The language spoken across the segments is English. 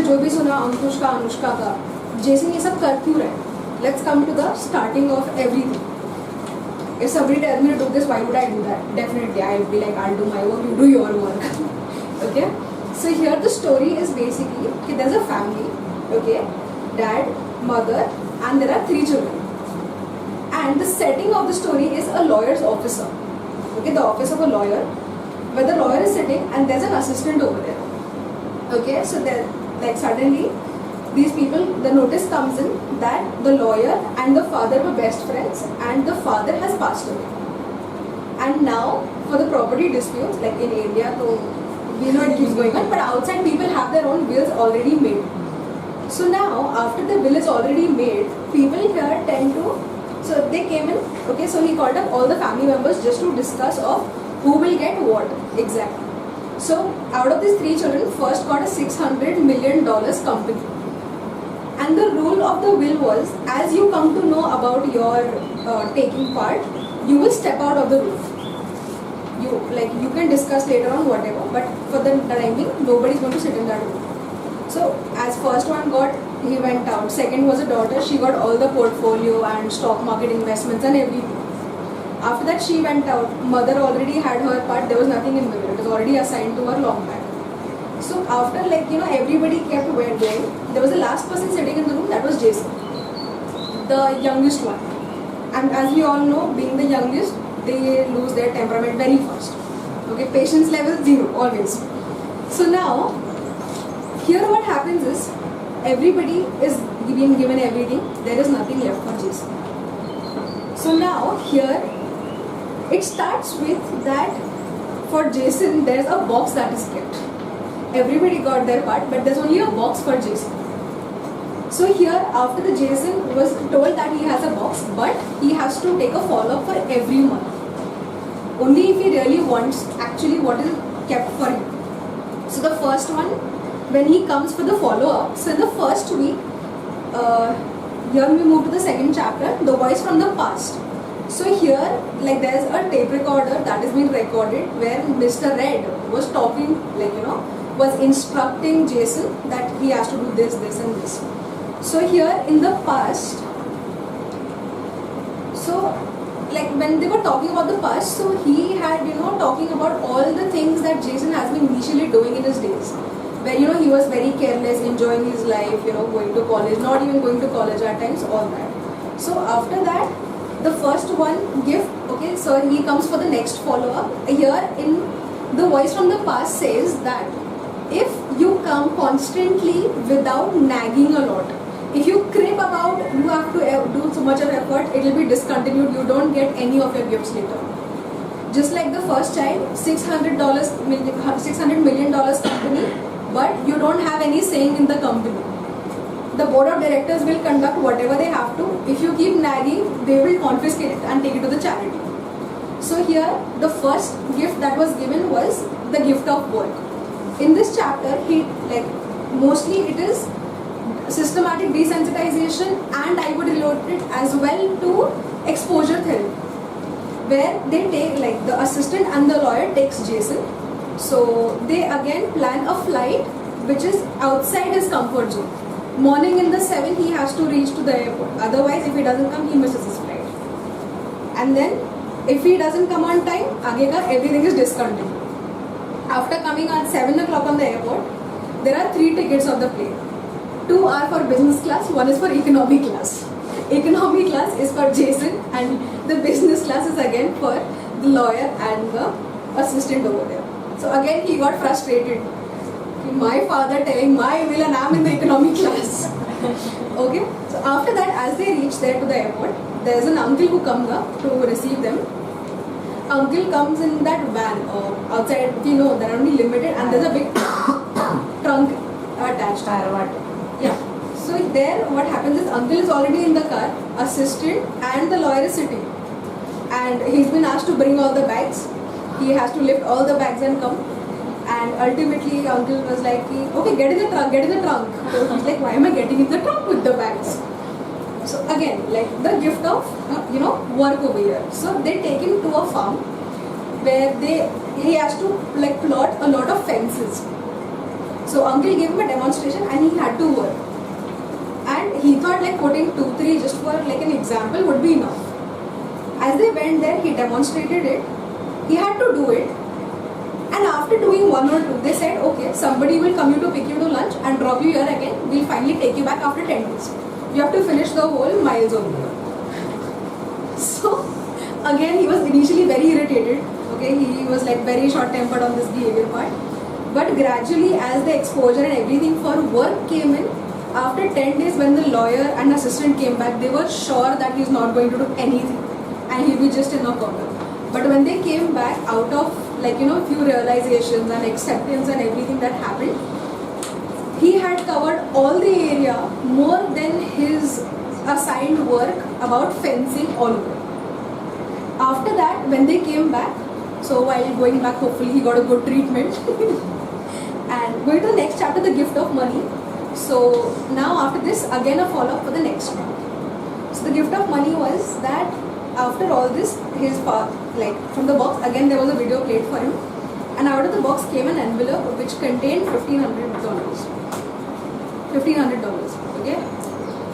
जो भी सुना अंकुश का, अनुष्का का, जेसन ये सब कर क्यों रहे? Let's come to the starting of everything. If somebody tells me to do this, why would I do that? Definitely, I'll be like, I'll do my work, you do your work. Okay? So here the story is basically, okay, there's a family, okay, dad, mother, and there are 3 children. And the setting of the story is a lawyer's officer. Okay, the office of a lawyer, where the lawyer is sitting and there's an assistant over there. Okay, so then, like suddenly, these people, the notice comes in that the lawyer and the father were best friends and the father has passed away. And now, for the property disputes, like in India, so we know it keeps going on, but outside people have their own wills already made. So now, after the will is already made, people here tend to, so they came in, okay, so he called up all the family members just to discuss of who will get what exactly. So, out of these 3 children, first got a $600 million company. And the rule of the will was, as you come to know about your taking part, you will step out of the roof. You can discuss later on whatever, but for the timing, nobody is going to sit in that room. So as first one got, he went out. Second was a daughter, she got all the portfolio and stock market investments and everything. After that she went out. Mother already had her part, there was nothing in the will. It was already assigned to her long back. So after everybody kept going, there was the last person sitting in the room, that was Jason, the youngest one. And as we all know, being the youngest, they lose their temperament very fast. Okay, patience level 0, always. So now, here what happens is, everybody is being given everything, there is nothing left for Jason. So now, here, it starts with that for Jason, there is a box that is kept. Everybody got their part, but there's only a box for Jason. So here, after the Jason was told that he has a box, but he has to take a follow-up for every month. Only if he really wants actually what is kept for him. So the first one, when he comes for the follow-up, so in the first week, here we move to the second chapter, the voice from the past. So here, like there's a tape recorder that is being recorded where Mr. Red was talking, was instructing Jason that he has to do this, this and this. So here in the past, so like when they were talking about the past, so he had, talking about all the things that Jason has been initially doing in his days. Where, he was very careless, enjoying his life, going to college, not even going to college at times, all that. So after that, the first one gift, okay, so he comes for the next follow-up. Here in the voice from the past says that if you come constantly without nagging a lot, if you crib about, you have to do so much of effort, it will be discontinued, you don't get any of your gifts later. Just like the first child, $600 million company, but you don't have any saying in the company. The board of directors will conduct whatever they have to. If you keep nagging, they will confiscate it and take it to the charity. So here, the first gift that was given was the gift of work. In this chapter, mostly it is systematic desensitization, and I would relate it as well to exposure therapy, where they take, the assistant and the lawyer takes Jason. So they again plan a flight which is outside his comfort zone. Morning in the 7, he has to reach to the airport. Otherwise, if he doesn't come, he misses his flight. And then, if he doesn't come on time, everything is discontinued. After coming at 7 o'clock on the airport, there are 3 tickets of the plane. 2 are for business class, 1 is for economy class. Economy class is for Jason, and the business class is again for the lawyer and the assistant over there. So again, he got frustrated. My father telling my will and I'm in the economy class. Okay. So after that, as they reach there to the airport, there is an uncle who comes up to receive them. Uncle comes in that van outside. There are only limited, and there's a big trunk attached. Yeah. So there, what happens is uncle is already in the car, assistant and the lawyer is sitting, and he's been asked to bring all the bags. He has to lift all the bags and come. And ultimately, uncle was like, okay, get in the trunk, get in the trunk. So he's like, why am I getting in the trunk with the bags? So again, the gift of, work over here. So they take him to a farm where he has to plot a lot of fences. So uncle gave him a demonstration and he had to work. And he thought like putting 2-3 just for like an example would be enough. As they went there, he demonstrated it. He had to do it. And after doing 1 or 2, they said, okay, somebody will come to pick you to lunch and drop you here again. We'll finally take you back after 10 days. You have to finish the whole miles over here. So, again, he was initially very irritated. Okay, he was like very short-tempered on this behavior part. But gradually, as the exposure and everything for work came in, after 10 days when the lawyer and assistant came back, they were sure that he's not going to do anything and he'll be just in a corner. But when they came back, out of like few realizations and acceptance and everything that happened, he had covered all the area more than his assigned work about fencing all over. After that, when they came back, so while going back, hopefully he got a good treatment. And going to the next chapter, the gift of money. So now after this, again a follow-up for the next one. So the gift of money was that after all this, his like from the box, again there was a video played for him, and out of the box came an envelope which contained $1,500. Okay,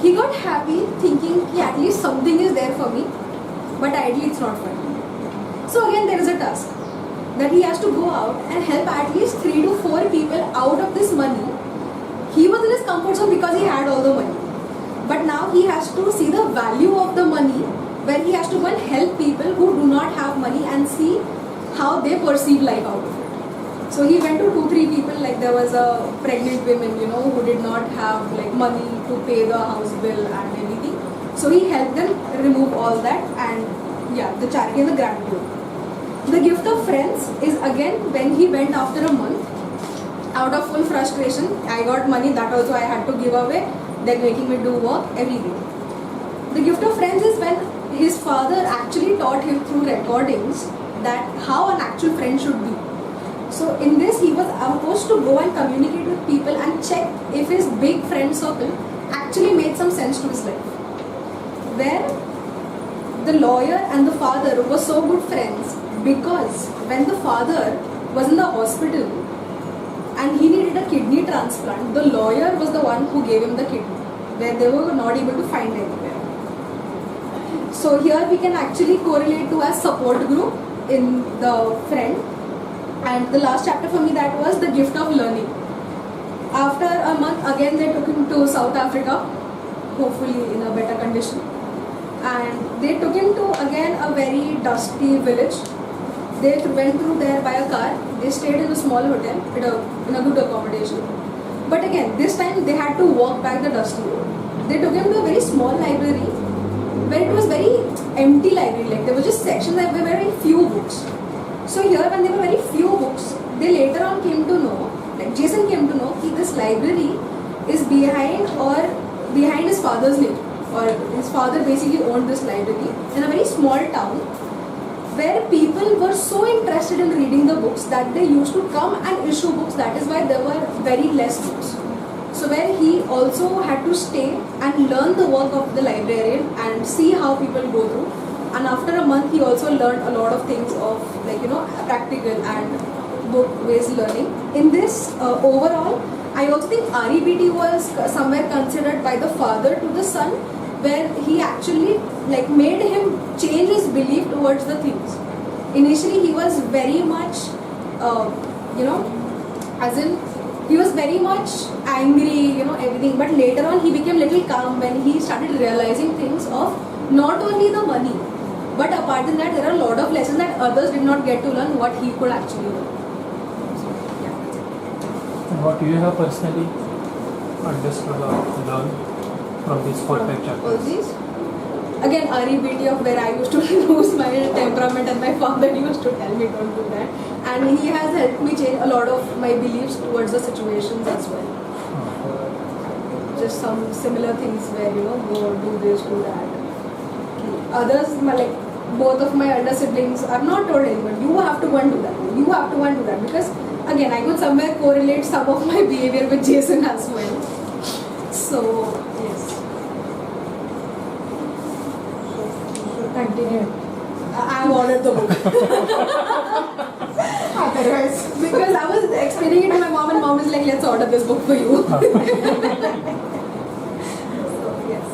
he got happy thinking at least something is there for me, but ideally it's not for him. So again there is a task that he has to go out and help at least 3 to 4 people out of this money. He was in his comfort zone because he had all the money, but now he has to see the value of the money, where he has to go and help people who do not have money and see how they perceive life out of it. So he went to 2-3 people, like there was a pregnant women, who did not have like money to pay the house bill and everything. So he helped them remove all that, and yeah, the charity and the gratitude. The gift of friends is again when he went after a month, out of full frustration. I got money, that also I had to give away. They're making me do work every day. The gift of friends is when his father actually taught him through recordings that how an actual friend should be. So in this, he was supposed to go and communicate with people and check if his big friend circle actually made some sense to his life. Where the lawyer and the father were so good friends because when the father was in the hospital and he needed a kidney transplant, the lawyer was the one who gave him the kidney, where they were not able to find anywhere. So here we can actually correlate to a support group in the friend. And the last chapter for me, that was the gift of learning. After a month, again they took him to South Africa, hopefully in a better condition. And they took him to again a very dusty village. They went through there by a car. They stayed in a small hotel in a good accommodation. But again, this time they had to walk back the dusty road. They took him to a very small library where it was very empty library. Like there were just sections that were very few books. So here when there were very few books, they later on came to know, like Jason came to know that this library is behind his father's name, or his father basically owned this library in a very small town where people were so interested in reading the books that they used to come and issue books. That is why there were very less books. So where he also had to stay and learn the work of the librarian and see how people go through. And after a month, he also learned a lot of things of practical and book-based learning. In this overall, I also think REBT was somewhere considered by the father to the son, where he actually made him change his belief towards the things. Initially, he was very much, he was very much angry, everything. But later on, he became little calm when he started realizing things of not only the money, but apart from that, there are a lot of lessons that others did not get to learn what he could actually learn. So, yeah. And what you have personally understood or learned from these 45 chapters? All these? Again, REBT of where I used to lose my temperament and my father used to tell me don't do that. And he has helped me change a lot of my beliefs towards the situations as well. Just some similar things where, go do this, do that. Others, both of my elder siblings, I've not told anyone, you have to go and do that. You have to go and do that. Because, again, I could somewhere correlate some of my behavior with Jason as well. So, yes. Continue. I have ordered the book. Otherwise. Because I was explaining it to my mom and mom is like, let's order this book for you. So, yes.